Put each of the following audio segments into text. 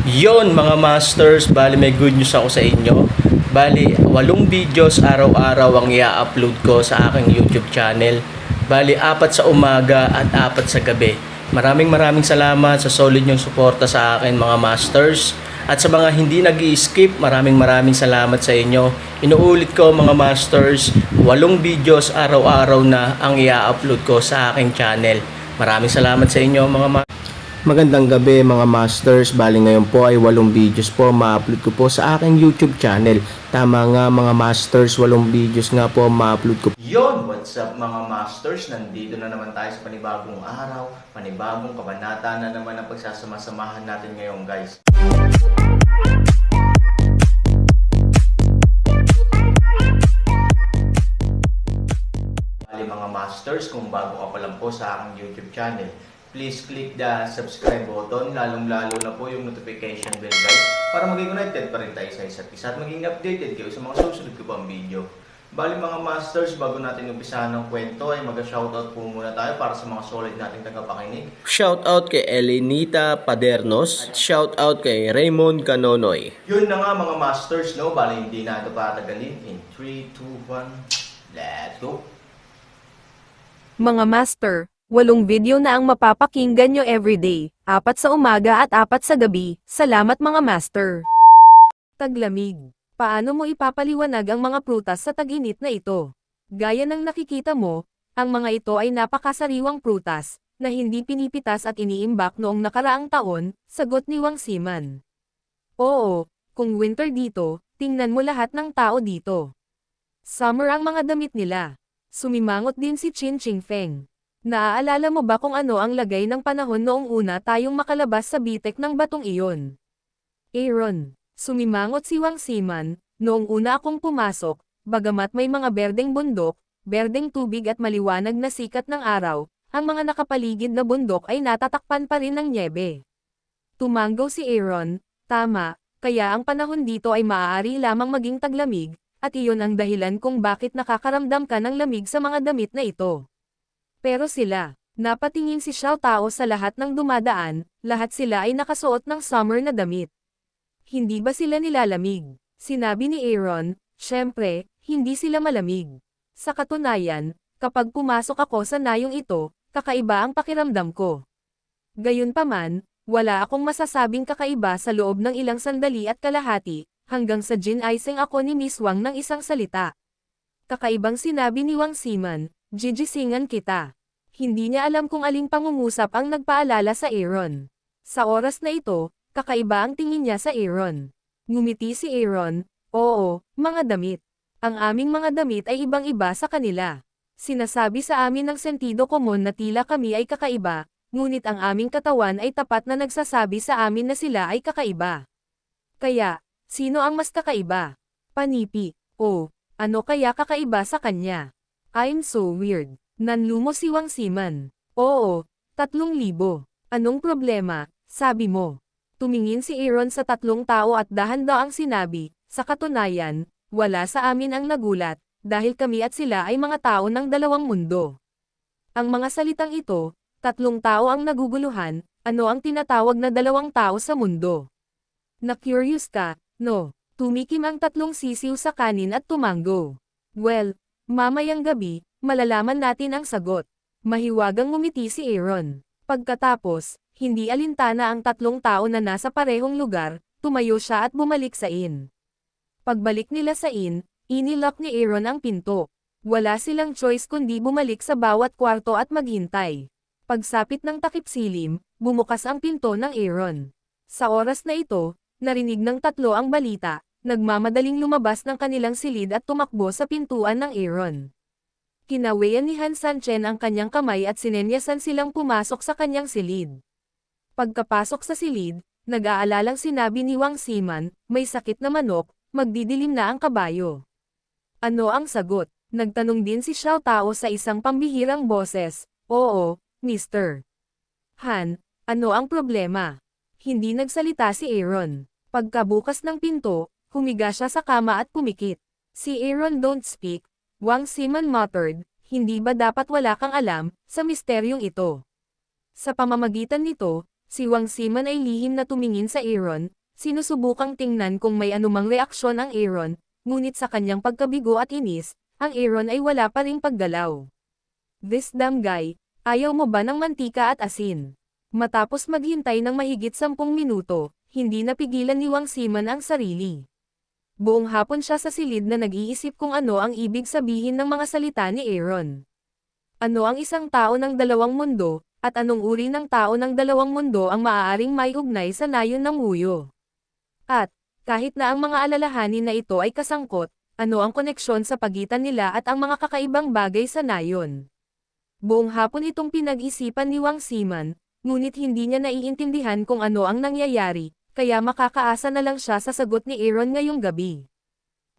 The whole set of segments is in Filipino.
Yon mga masters, bali may good news ako sa inyo. Bali, 8 videos araw-araw ang i-upload ko sa aking YouTube channel. Bali, 4 sa umaga at 4 sa gabi. Maraming salamat sa solid nyong suporta sa akin mga masters. At sa mga hindi nag-i-skip, maraming salamat sa inyo. Inuulit ko mga masters, 8 videos araw-araw na ang i-upload ko sa aking channel. Maraming salamat sa inyo mga masters. Magandang gabi mga masters, bali ngayon po ay 8 videos po ma-upload ko po sa aking YouTube channel. Tama nga mga masters, 8 videos nga po ma-upload ko. Yon, what's up mga masters? Nandito na naman tayo sa panibagong araw, panibagong kabanata na naman ang pagsasama-samahan natin ngayon guys. Bali mga masters, kung bago ka pa lang po sa aking YouTube channel, please click the subscribe button, lalong-lalo na po yung notification bell guys, para maging connected pa rin tayo sa isa't isa at maging updated kayo sa mga susunod ko pang video. Bali mga masters, bago natin umpisahan ng kwento ay mag-shoutout po muna tayo para sa mga solid nating tagapakinig. Shoutout kay Elenita Padernos at shoutout kay Raymond Canonoy. Yun na nga mga masters, no? Bali hindi na ito patagalin. In 3, 2, 1, let's go! Mga master, 8 video na ang mapapakinggan nyo everyday, 4 sa umaga at 4 sa gabi. Salamat mga master. Taglamig. Paano mo ipapaliwanag ang mga prutas sa tag-init na ito? Gaya ng nakikita mo, ang mga ito ay napakasariwang prutas, na hindi pinipitas at iniimbak noong nakaraang taon, sagot ni Wang Siman. Oo, kung winter dito, tingnan mo lahat ng tao dito. Summer ang mga damit nila. Sumimangot din si Chin Ching Feng. Naaalala mo ba kung ano ang lagay ng panahon noong una tayong makalabas sa bitek ng batong iyon? Aaron. Sumimangot si Wang Siman, noong una akong pumasok, bagamat may mga berdeng bundok, berdeng tubig at maliwanag na sikat ng araw, ang mga nakapaligid na bundok ay natatakpan pa rin ng nyebe. Tumanggaw si Aaron, tama, kaya ang panahon dito ay maaari lamang maging taglamig, at iyon ang dahilan kung bakit nakakaramdam ka ng lamig sa mga damit na ito. Pero sila, napatingin si Xiao Tao sa lahat ng dumadaan, lahat sila ay nakasuot ng summer na damit. Hindi ba sila nilalamig? Sinabi ni Aaron, syempre, hindi sila malamig. Sa katunayan, kapag pumasok ako sa nayong ito, kakaiba ang pakiramdam ko. Gayunpaman, wala akong masasabing kakaiba sa loob ng ilang sandali at kalahati, hanggang sa gin-icing ako ni Miss Wang ng isang salita. Kakaibang sinabi ni Wang Siman, gigisingan kita. Hindi niya alam kung aling pangungusap ang nagpaalala sa Aaron. Sa oras na ito, kakaiba ang tingin niya sa Aaron. Ngumiti si Aaron, oo, mga damit. Ang aming mga damit ay ibang-iba sa kanila. Sinasabi sa amin ng sentido komon na tila kami ay kakaiba, ngunit ang aming katawan ay tapat na nagsasabi sa amin na sila ay kakaiba. Kaya, sino ang mas kakaiba? Panipi, o, ano kaya kakaiba sa kanya? I'm so weird. Nanlumo si Wang Siman. Oo, 3,000. Anong problema, sabi mo? Tumingin si Aaron sa 3 tao at dahan-daang sinabi, sa katunayan, wala sa amin ang nagulat, dahil kami at sila ay mga tao ng dalawang mundo. Ang mga salitang ito, 3 tao ang naguguluhan, ano ang tinatawag na 2 tao sa mundo? Na-curious ka, no? Tumikim ang 3 sisiw sa kanin at tumango. Well, mamayang gabi, malalaman natin ang sagot. Mahiwagang ngumiti si Aaron. Pagkatapos, hindi alintana ang 3 tao na nasa parehong lugar, tumayo siya at bumalik sa inn. Pagbalik nila sa inn, inilock ni Aaron ang pinto. Wala silang choice kundi bumalik sa bawat kwarto at maghintay. Pagsapit ng takip silim, bumukas ang pinto ng Aaron. Sa oras na ito, narinig ng 3 ang balita, nagmamadaling lumabas ng kanilang silid at tumakbo sa pintuan ng Aaron. Kinawayan ni Han Sanchen ang kanyang kamay at sinenyasan silang pumasok sa kanyang silid. Pagkapasok sa silid, nag-aalalang sinabi ni Wang Siman, may sakit na manok, magdidilim na ang kabayo. Ano ang sagot? Nagtanong din si Xiao Tao sa isang pambihirang boses, oo, Mr. Han, ano ang problema? Hindi nagsalita si Aaron. Pagkabukas ng pinto, humiga siya sa kama at pumikit. Si Aaron don't speak, Wang Siman muttered, hindi ba dapat wala kang alam, sa misteryong ito? Sa pamamagitan nito, Si Wang Ziman ay lihim na tumingin sa Aaron, sinusubukang tingnan kung may anumang reaksyon ang Aaron, ngunit sa kanyang pagkabigo at inis, ang Aaron ay wala pa ring paggalaw. This damn guy, ayaw mo ba ng mantika at asin? Matapos maghintay ng mahigit 10 minuto, hindi napigilan ni Wang Ziman ang sarili. Buong hapon siya sa silid na nag-iisip kung ano ang ibig sabihin ng mga salita ni Aaron. Ano ang isang tao ng dalawang mundo, at anong uri ng tao ng dalawang mundo ang maaaring may ugnay sa nayon ng Muyo? At, kahit na ang mga alalahanin na ito ay kasangkot, ano ang koneksyon sa pagitan nila at ang mga kakaibang bagay sa nayon? Buong hapon itong pinag-isipan ni Wang Ziman, ngunit hindi niya naiintindihan kung ano ang nangyayari, kaya makakaasa na lang siya sa sagot ni Aaron ngayong gabi.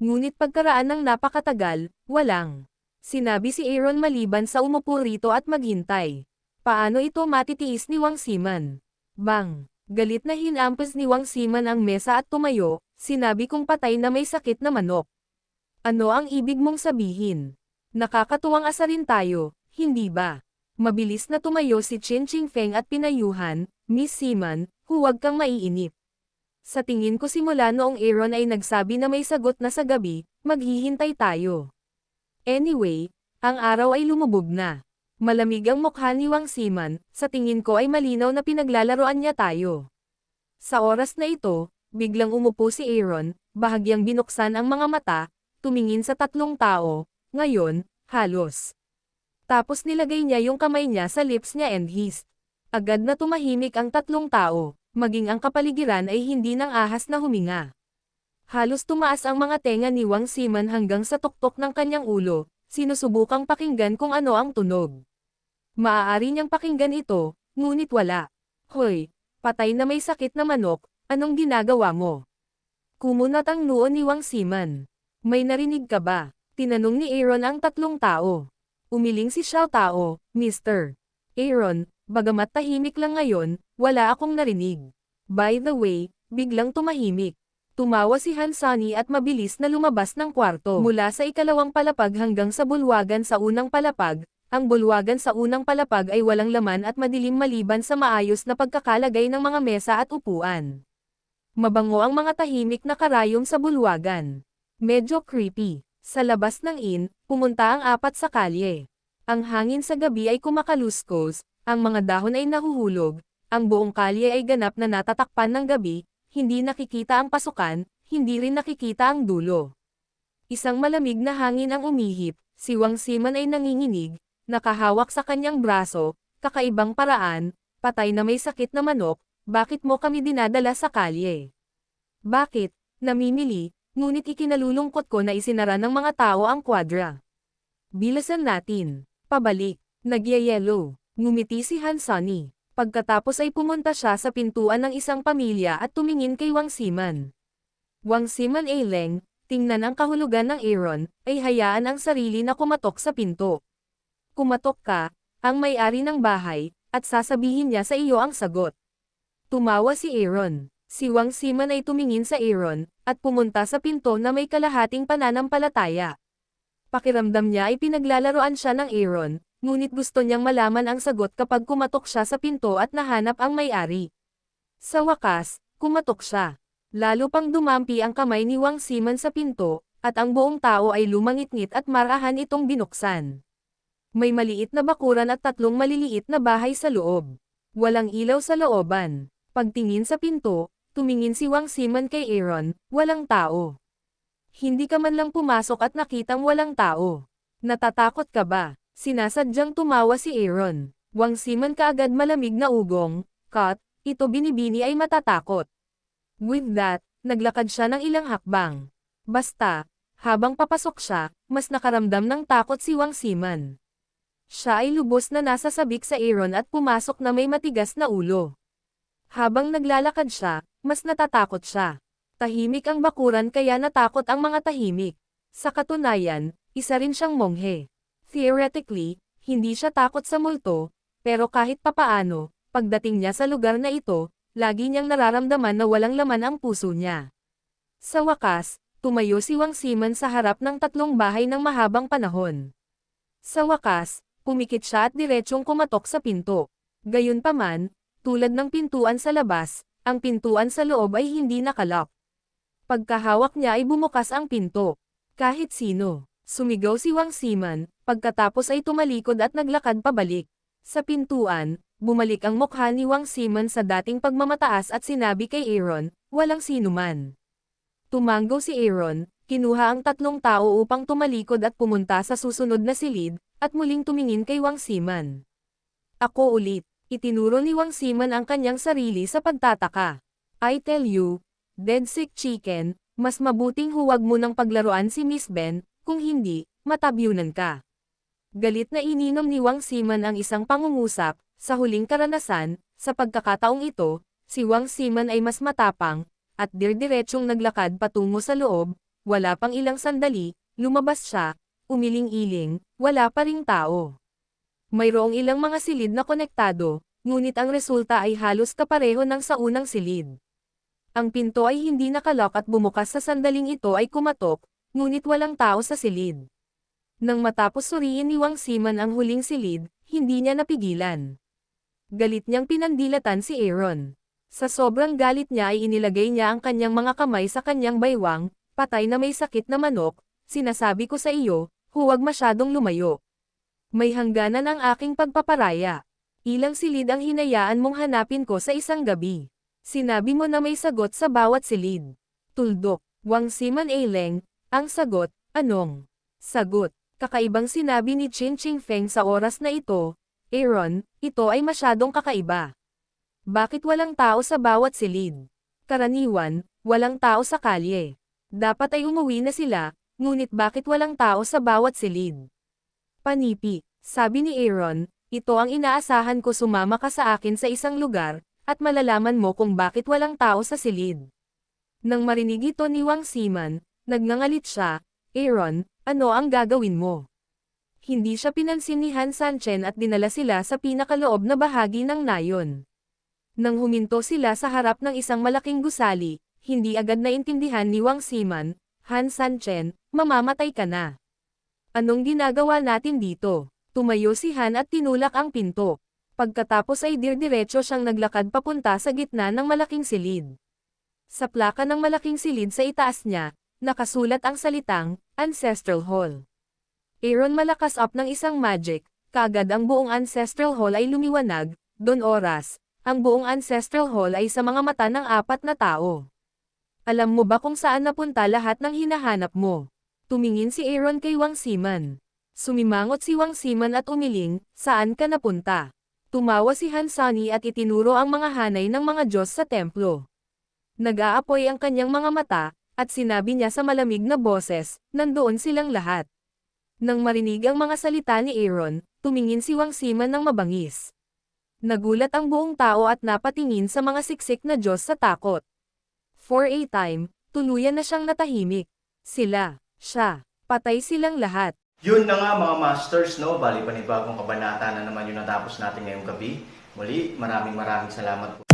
Ngunit pagkaraan ng napakatagal, walang sinabi si Aaron maliban sa umupo rito at maghintay. Paano ito matitiis ni Wang Ziman? Bang! Galit na hinampas ni Wang Ziman ang mesa at tumayo, sinabi kong patay na may sakit na manok. Ano ang ibig mong sabihin? Nakakatuwang asarin tayo, hindi ba? Mabilis na tumayo si Chin Ching Feng at pinayuhan, Miss Ziman, huwag kang maiinip. Sa tingin ko simula noong Aaron ay nagsabi na may sagot na sa gabi, maghihintay tayo. Anyway, ang araw ay lumubog na. Malamig ang mukha ni Wang Ziman, sa tingin ko ay malinaw na pinaglalaroan niya tayo. Sa oras na ito, biglang umupo si Aaron, bahagyang binuksan ang mga mata, tumingin sa tatlong tao, ngayon, halos. Tapos nilagay niya yung kamay niya sa lips niya and hissed. Agad na tumahimik ang tatlong tao, maging ang kapaligiran ay hindi nang ahas na huminga. Halos tumaas ang mga tenga ni Wang Ziman hanggang sa tuktok ng kanyang ulo, sinusubukang pakinggan kung ano ang tunog. Maaari niyang pakinggan ito, ngunit wala. Hoy, patay na may sakit na manok, anong ginagawa mo? Kumunat ang noo ni Wang Ziman. May narinig ka ba? Tinanong ni Aaron ang tatlong tao. Umiling si Xiao Tao, Mr. Aaron, bagamat tahimik lang ngayon, wala akong narinig. By the way, biglang tumahimik. Tumawa si Han Sunny at mabilis na lumabas ng kwarto. Mula sa ikalawang palapag hanggang sa bulwagan sa unang palapag, ang bulwagan sa unang palapag ay walang laman at madilim maliban sa maayos na pagkakalagay ng mga mesa at upuan. Mabango ang mga tahimik na karayom sa bulwagan. Medyo creepy. Sa labas ng inn, pumunta ang apat sa kalye. Ang hangin sa gabi ay kumakaluskos, ang mga dahon ay nahuhulog, ang buong kalye ay ganap na natatakpan ng gabi, hindi nakikita ang pasukan, hindi rin nakikita ang dulo. Isang malamig na hangin ang umihip, si Wang Ziman ay nanginginig, nakahawak sa kanyang braso, kakaibang paraan, patay na may sakit na manok, bakit mo kami dinadala sa kalye? Bakit? Namimili, ngunit ikinalulungkot ko na isinara ng mga tao ang kwadra. Bilasan natin. Pabalik. Nagyayelo. Ngumiti si Han Sunny. Pagkatapos ay pumunta siya sa pintuan ng isang pamilya at tumingin kay Wang Ziman. Wang Ziman ay leng, tingnan ang kahulugan ng Aaron, ay hayaan ang sarili na kumatok sa pinto. Kumatok ka, ang may-ari ng bahay, at sasabihin niya sa iyo ang sagot. Tumawa si Aaron. Si Wang Ziman ay tumingin sa Aaron, at pumunta sa pinto na may kalahating pananampalataya. Pakiramdam niya ay pinaglalaroan siya ng Aaron, ngunit gusto niyang malaman ang sagot kapag kumatok siya sa pinto at nahanap ang may-ari. Sa wakas, kumatok siya. Lalo pang dumampi ang kamay ni Wang Ziman sa pinto, at ang buong tao ay lumangit-ngit at marahan itong binuksan. May maliit na bakuran at tatlong maliliit na bahay sa loob. Walang ilaw sa looban. Pagtingin sa pinto, tumingin si Wang Ziman kay Aaron, walang tao. Hindi ka man lang pumasok at nakitang walang tao. Natatakot ka ba? Sinasadyang tumawa si Aaron. Wang Ziman kaagad malamig na ugong, Cut, ito binibini ay matatakot. With that, naglakad siya ng ilang hakbang. Basta, habang papasok siya, mas nakaramdam ng takot si Wang Ziman. Siya ay lubos na nasa sabik sa Aaron at pumasok na may matigas na ulo. Habang naglalakad siya, mas natatakot siya. Tahimik ang bakuran kaya natakot ang mga tahimik. Sa katunayan, isa rin siyang monghe. Theoretically, hindi siya takot sa multo, pero kahit papaano, pagdating niya sa lugar na ito, lagi niyang nararamdaman na walang laman ang puso niya. Sa wakas, tumayo si Wang Ziman sa harap ng tatlong bahay ng mahabang panahon. Sa wakas, pumikit siya at diretsyong kumatok sa pinto. Gayunpaman, Tulad ng pintuan sa labas, ang pintuan sa loob ay hindi nakalock. Pagkahawak niya ay bumukas ang pinto. Kahit sino. Sumigaw si Wang Siman, pagkatapos ay tumalikod at naglakad pabalik. Sa pintuan, bumalik ang mukha ni Wang Siman sa dating pagmamataas at sinabi kay Aaron, walang sinuman. Tumanggo si Aaron, kinuha ang 3 tao upang tumalikod at pumunta sa susunod na silid, at muling tumingin kay Wang Siman. Ako ulit. Itinuro ni Wang Siman ang kanyang sarili sa pagtataka. I tell you, dead sick chicken, mas mabuting huwag mo nang paglaruan si Miss Ben, kung hindi, matabyunan ka. Galit na ininom ni Wang Siman ang isang pangungusap, sa huling karanasan, sa pagkakataong ito, si Wang Siman ay mas matapang, at dirdiretsong naglakad patungo sa loob, wala pang ilang sandali, lumabas siya, umiling-iling, wala pa ring tao. Mayroong ilang mga silid na konektado, ngunit ang resulta ay halos kapareho ng sa unang silid. Ang pinto ay hindi nakalock at bumukas sa sandaling ito ay kumatok, ngunit walang tao sa silid. Nang matapos suriin ni Wang Siman ang huling silid, hindi niya napigilan. Galit niyang pinandilatan si Aaron. Sa sobrang galit niya ay inilagay niya ang kanyang mga kamay sa kanyang baywang, patay na may sakit na manok, sinasabi ko sa iyo, huwag masyadong lumayo. May hangganan ang aking pagpaparaya. Ilang silid ang hinayaan mong hanapin ko sa isang gabi. Sinabi mo na may sagot sa bawat silid. Tuldok, Wang Siman Aileng, ang sagot, anong? Sagot, kakaibang sinabi ni Chin Ching Feng sa oras na ito. Aaron, ito ay masyadong kakaiba. Bakit walang tao sa bawat silid? Karaniwan, walang tao sa kalye. Dapat ay umuwi na sila, ngunit bakit walang tao sa bawat silid? Panipi, sabi ni Aaron, ito ang inaasahan ko, sumama ka sa akin sa isang lugar, at malalaman mo kung bakit walang tao sa silid. Nang marinig ito ni Wang Siman, nagngangalit siya, Aaron, ano ang gagawin mo? Hindi siya pinansin ni Han Sanchen at dinala sila sa pinakaloob na bahagi ng nayon. Nang huminto sila sa harap ng isang malaking gusali, hindi agad naintindihan ni Wang Siman, Han Sanchen, mamamatay ka na. Anong ginagawa natin dito? Tumayo si Han at tinulak ang pinto. Pagkatapos ay dirdiretso siyang naglakad papunta sa gitna ng malaking silid. Sa plaka ng malaking silid sa itaas niya, nakasulat ang salitang, Ancestral Hall. Aaron malakas up ng isang magic, kaagad ang buong Ancestral Hall ay lumiwanag, don oras, ang buong Ancestral Hall ay sa mga mata ng 4 na tao. Alam mo ba kung saan napunta lahat ng hinahanap mo? Tumingin si Aaron kay Wang Siman. Sumimangot si Wang Siman at umiling, saan ka napunta? Tumawa si Han Sunny at itinuro ang mga hanay ng mga Diyos sa templo. Nag-aapoy ang kanyang mga mata, at sinabi niya sa malamig na boses, nandoon silang lahat. Nang marinig ang mga salita ni Aaron, tumingin si Wang Siman ng mabangis. Nagulat ang buong tao at napatingin sa mga siksik na Diyos sa takot. For a time, tuluyan na siyang natahimik. Sila. Siya. Patay silang lahat. Yun na nga mga masters, no? Bali panibagong kabanata na naman yung natapos natin ngayong gabi. Muli, maraming salamat po